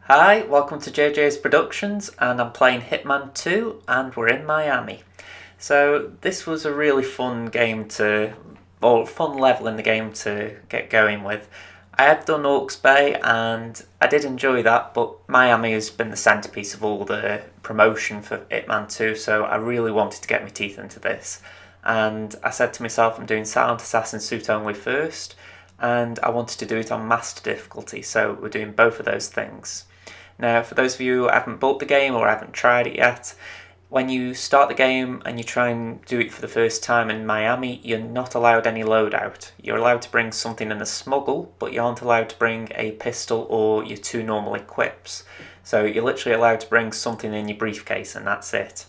Hi, welcome to JJ's Productions, and I'm playing Hitman 2 and we're in Miami. So this was a really fun fun level in the game to get going with. I had done Orcs Bay and I did enjoy that, but Miami has been the centrepiece of all the promotion for Hitman 2, so I really wanted to get my teeth into this. And I said to myself, I'm doing Silent Assassin suit only first, and I wanted to do it on master difficulty, so we're doing both of those things. Now, for those of you who haven't bought the game or haven't tried it yet, when you start the game and you try and do it for the first time in Miami, you're not allowed any loadout. You're allowed to bring something in a smuggle, but you aren't allowed to bring a pistol or your two normal equips. So you're literally allowed to bring something in your briefcase and that's it.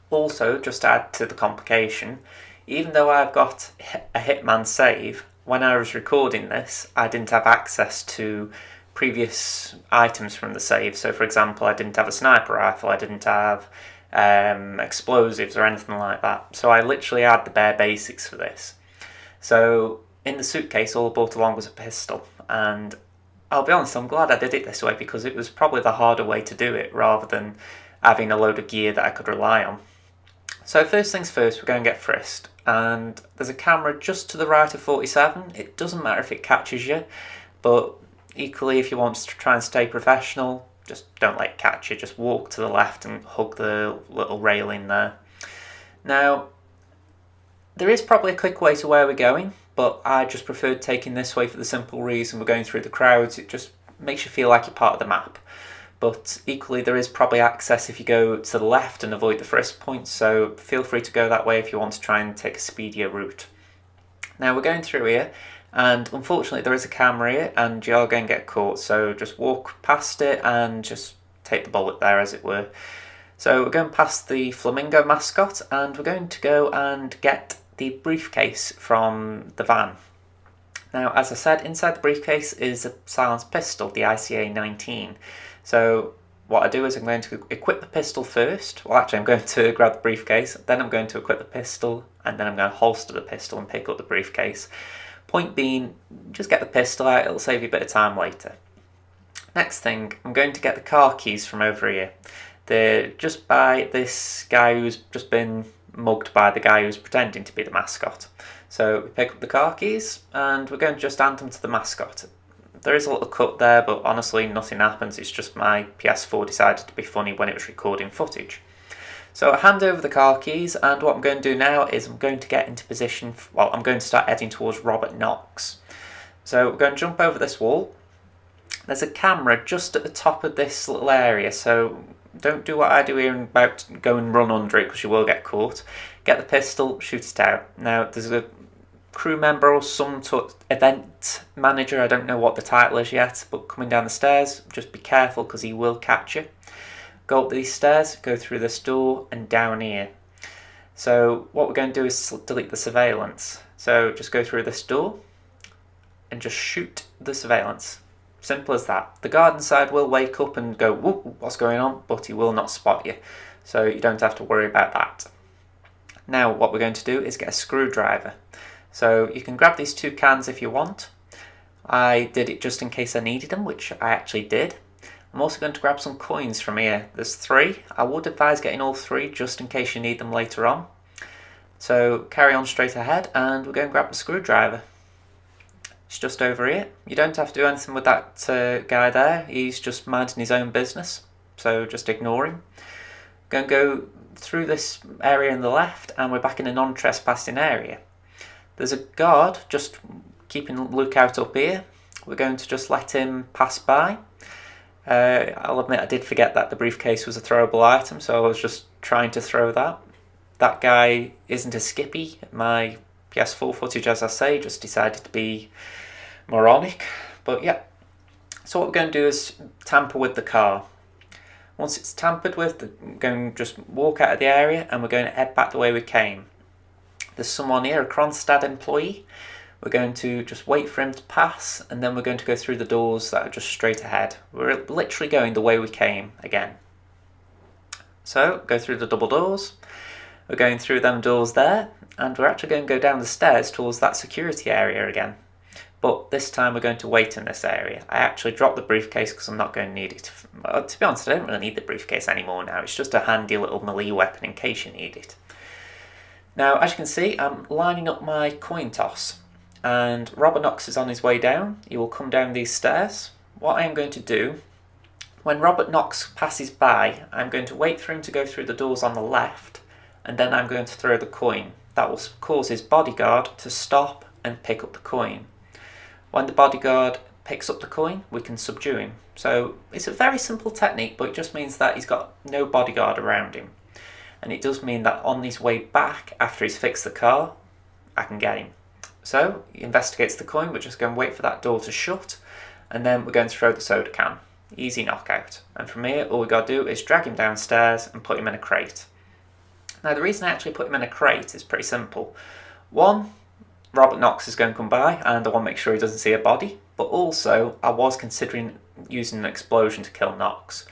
Also, just to add to the complication, even though I've got a Hitman save, when I was recording this, I didn't have access to previous items from the save. So for example, I didn't have a sniper rifle, I didn't have explosives or anything like that. So I literally had the bare basics for this. So in the suitcase, all I brought along was a pistol, and I'll be honest, I'm glad I did it this way because it was probably the harder way to do it rather than having a load of gear that I could rely on. So first things first, we're going to get frisked, and there's a camera just to the right of 47. It doesn't matter if it catches you, but equally, if you want to try and stay professional, just don't let it catch you. Just walk to the left and hug the little railing there. Now, there is probably a quick way to where we're going, but I just preferred taking this way for the simple reason we're going through the crowds. It just makes you feel like you're part of the map. But equally, there is probably access if you go to the left and avoid the frisk points, so feel free to go that way if you want to try and take a speedier route. Now, we're going through here, and unfortunately there is a camera here and you're going to get caught, so just walk past it and just take the bullet there, as it were. So we're going past the flamingo mascot and we're going to go and get the briefcase from the van. Now, as I said, inside the briefcase is a silenced pistol, the ICA 19. So what I do is I'm going to equip the pistol first. Well, actually I'm going to grab the briefcase, then I'm going to equip the pistol, and then I'm going to holster the pistol and pick up the briefcase. Point being, just get the pistol out, it'll save you a bit of time later. Next thing, I'm going to get the car keys from over here. They're just by this guy who's just been mugged by the guy who's pretending to be the mascot. So we pick up the car keys and we're going to just hand them to the mascot. There is a little cut there, but honestly nothing happens, it's just my PS4 decided to be funny when it was recording footage. So I hand over the car keys, and what I'm going to do now is I'm going to get into position, I'm going to start heading towards Robert Knox. So we're going to jump over this wall. There's a camera just at the top of this little area, so don't do what I do here and about to go and run under it because you will get caught. Get the pistol, shoot it out. Now there's a crew member or some event manager, I don't know what the title is yet, but coming down the stairs, just be careful because he will catch you. Go up these stairs, go through this door and down here. So what we're going to do is delete the surveillance. So just go through this door and just shoot the surveillance. Simple as that. The guard inside will wake up and go, "Whoop, what's going on?" but he will not spot you. So you don't have to worry about that. Now what we're going to do is get a screwdriver. So you can grab these two cans if you want. I did it just in case I needed them, which I actually did. I'm also going to grab some coins from here. There's 3. I would advise getting all 3 just in case you need them later on. So carry on straight ahead and we're going to grab the screwdriver. It's just over here. You don't have to do anything with that guy there. He's just minding his own business. So just ignore him. Going to go through this area on the left and we're back in a non-trespassing area. There's a guard just keeping a lookout up here. We're going to just let him pass by. I'll admit I did forget that the briefcase was a throwable item, so I was just trying to throw that. That guy isn't a skippy. My PS4 footage, as I say, just decided to be moronic. But yeah, so what we're going to do is tamper with the car. Once it's tampered with, we're going to just walk out of the area and we're going to head back the way we came. There's someone here, a Kronstadt employee. We're going to just wait for him to pass, and then we're going to go through the doors that are just straight ahead. We're literally going the way we came again. So, go through the double doors. We're going through them doors there, and we're actually going to go down the stairs towards that security area again. But this time we're going to wait in this area. I actually dropped the briefcase because I'm not going to need it. To be honest, I don't really need the briefcase anymore now. It's just a handy little melee weapon in case you need it. Now, as you can see, I'm lining up my coin toss. And Robert Knox is on his way down. He will come down these stairs. What I am going to do, when Robert Knox passes by, I'm going to wait for him to go through the doors on the left, and then I'm going to throw the coin. That will cause his bodyguard to stop and pick up the coin. When the bodyguard picks up the coin, we can subdue him. So it's a very simple technique, but it just means that he's got no bodyguard around him. And it does mean that on his way back, after he's fixed the car, I can get him. So he investigates the coin, we're just going to wait for that door to shut, and then we're going to throw the soda can. Easy knockout. And from here, all we got to do is drag him downstairs and put him in a crate. Now the reason I actually put him in a crate is pretty simple. One, Robert Knox is going to come by and I want to make sure he doesn't see a body, but also I was considering using an explosion to kill Knox.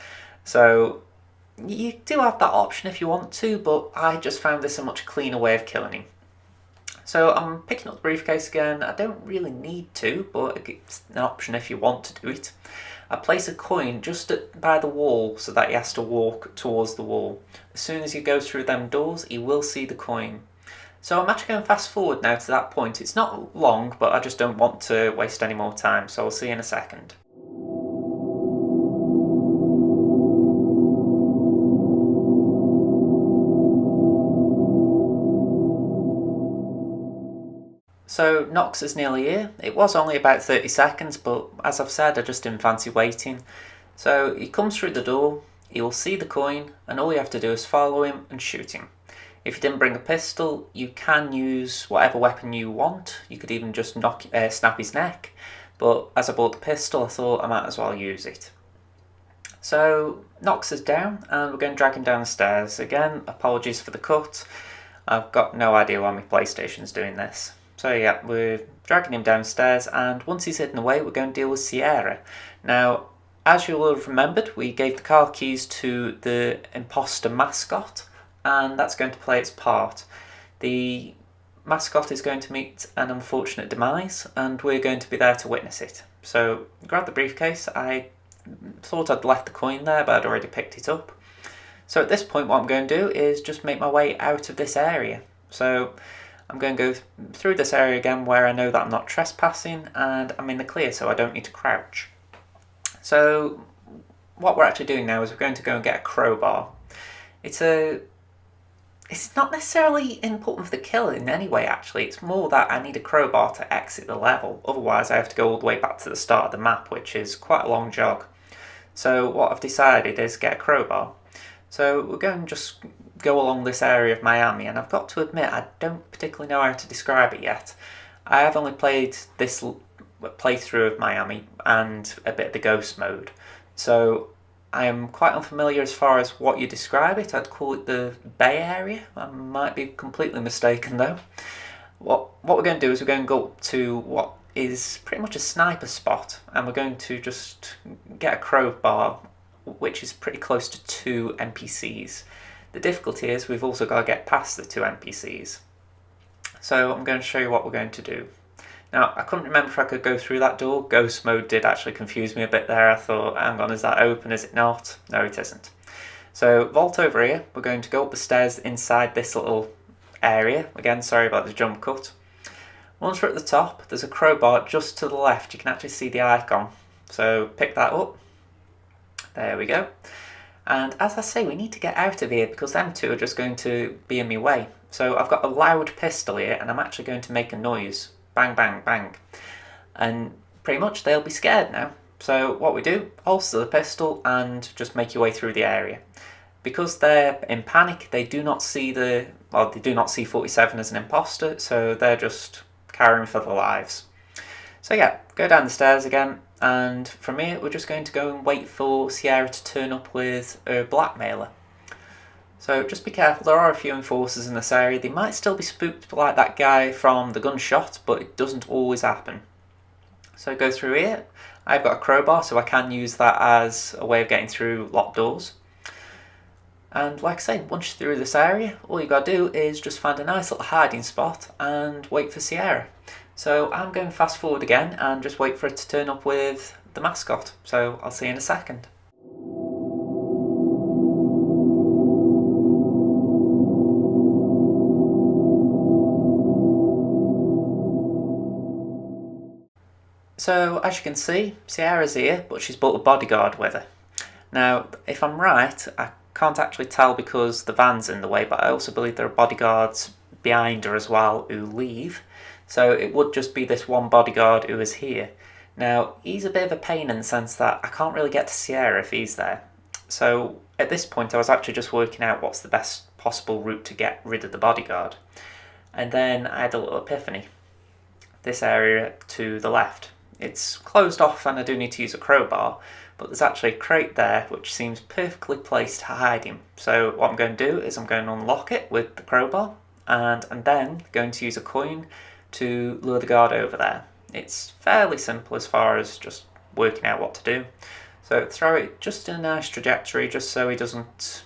So you do have that option if you want to, but I just found this a much cleaner way of killing him. So I'm picking up the briefcase again. I don't really need to, but it's an option if you want to do it. I place a coin just by the wall so that he has to walk towards the wall. As soon as he goes through them doors, he will see the coin. So I'm actually going fast forward now to that point. It's not long, but I just don't want to waste any more time, so I'll see you in a second. So Knox is nearly here. It was only about 30 seconds, but as I've said, I just didn't fancy waiting. So he comes through the door, he will see the coin, and all you have to do is follow him and shoot him. If you didn't bring a pistol, you can use whatever weapon you want. You could even just snap his neck, but as I bought the pistol, I thought I might as well use it. So Knox is down, and we're going to drag him down the stairs. Again, apologies for the cut. I've got no idea why my PlayStation's doing this. So yeah, we're dragging him downstairs, and once he's hidden away, we're going to deal with Sierra. Now, as you will have remembered, we gave the car keys to the imposter mascot, and that's going to play its part. The mascot is going to meet an unfortunate demise, and we're going to be there to witness it. So grab the briefcase. I thought I'd left the coin there, but I'd already picked it up. So at this point, what I'm going to do is just make my way out of this area. So I'm going to go through this area again where I know that I'm not trespassing and I'm in the clear, so I don't need to crouch. So what we're actually doing now is we're going to go and get a crowbar. It's not necessarily important for the kill in any way, actually. It's more that I need a crowbar to exit the level. Otherwise, I have to go all the way back to the start of the map, which is quite a long jog. So what I've decided is get a crowbar. So we're going to just go along this area of Miami, and I've got to admit I don't particularly know how to describe it yet. I have only played this playthrough of Miami and a bit of the ghost mode, so I am quite unfamiliar as far as what you describe it. I'd call it the Bay Area. I might be completely mistaken though. What we're going to do is we're going to go up to what is pretty much a sniper spot, and we're going to just get a crowbar which is pretty close to 2 NPCs. The difficulty is we've also got to get past the 2 NPCs. So I'm going to show you what we're going to do. Now, I couldn't remember if I could go through that door. Ghost mode did actually confuse me a bit there. I thought, hang on, is that open? Is it not? No, it isn't. So vault over here. We're going to go up the stairs inside this little area. Again, sorry about the jump cut. Once we're at the top, there's a crowbar just to the left. You can actually see the icon. So pick that up. There we go. And as I say, we need to get out of here because them two are just going to be in my way. So I've got a loud pistol here and I'm actually going to make a noise. Bang, bang, bang. And pretty much they'll be scared now. So what we do, holster the pistol and just make your way through the area. Because they're in panic, they do not see 47 as an imposter, so they're just carrying for their lives. So yeah, go down the stairs again. And from here, we're just going to go and wait for Sierra to turn up with a blackmailer. So just be careful, there are a few enforcers in this area. They might still be spooked like that guy from the gunshot, but it doesn't always happen. So go through here. I've got a crowbar, so I can use that as a way of getting through locked doors. And like I say, once you're through this area, all you got to do is just find a nice little hiding spot and wait for Sierra. So I'm going fast forward again and just wait for it to turn up with the mascot. So I'll see you in a second. So as you can see, Sierra's here, but she's brought a bodyguard with her. Now, if I'm right, I can't actually tell because the van's in the way, but I also believe there are bodyguards behind her as well who leave. So it would just be this one bodyguard who is here. Now, he's a bit of a pain in the sense that I can't really get to Sierra if he's there. So at this point I was actually just working out what's the best possible route to get rid of the bodyguard. And then I had a little epiphany. This area to the left. It's closed off and I do need to use a crowbar, but there's actually a crate there which seems perfectly placed to hide him. So what I'm going to do is I'm going to unlock it with the crowbar and I'm then going to use a coin to lure the guard over there. It's fairly simple as far as just working out what to do. So throw it just in a nice trajectory just so he doesn't,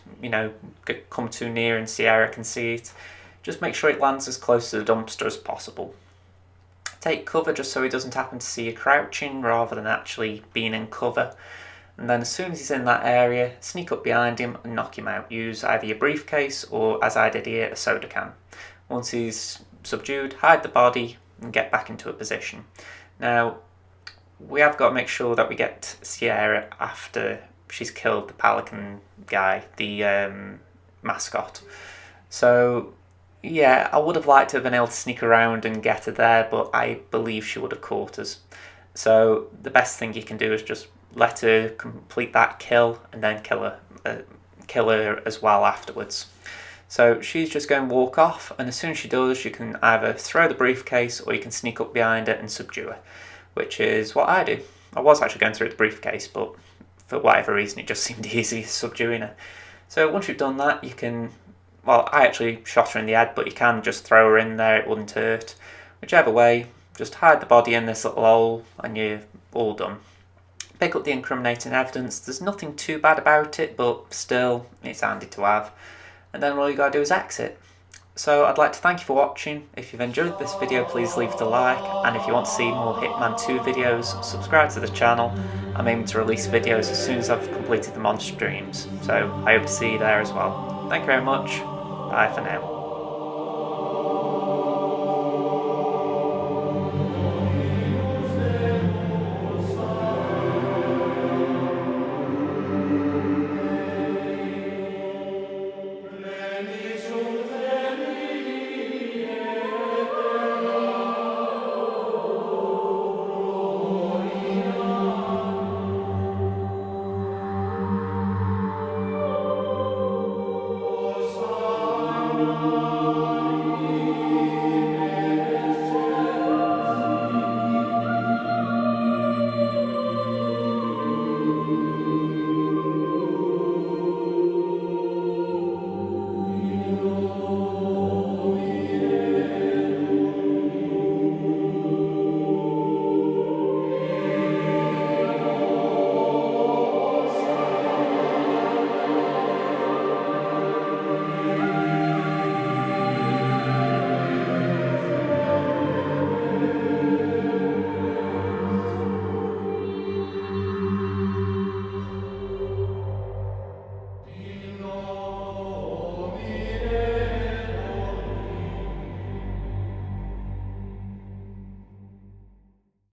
come too near and Sierra can see it. Just make sure it lands as close to the dumpster as possible. Take cover just so he doesn't happen to see you crouching rather than actually being in cover. And then as soon as he's in that area, sneak up behind him and knock him out. Use either your briefcase or, as I did here, a soda can. Once he's subdued, hide the body and get back into a position. Now, we have got to make sure that we get Sierra after she's killed the pelican guy, the mascot. So yeah, I would have liked to have been able to sneak around and get her there, but I believe she would have caught us. So the best thing you can do is just let her complete that kill and then kill her as well afterwards. So she's just going to walk off, and as soon as she does, you can either throw the briefcase or you can sneak up behind her and subdue her, which is what I do. I was actually going through the briefcase, but for whatever reason it just seemed easy subduing her. So once you've done that, you can... Well, I actually shot her in the head, but you can just throw her in there, it wouldn't hurt. Whichever way, just hide the body in this little hole and you're all done. Pick up the incriminating evidence. There's nothing too bad about it, but still, it's handy to have. And then all you gotta do is exit. So I'd like to thank you for watching. If you've enjoyed this video, please leave it a like. And if you want to see more Hitman 2 videos, subscribe to the channel. I'm aiming to release videos as soon as I've completed them on streams. So I hope to see you there as well. Thank you very much. Bye for now.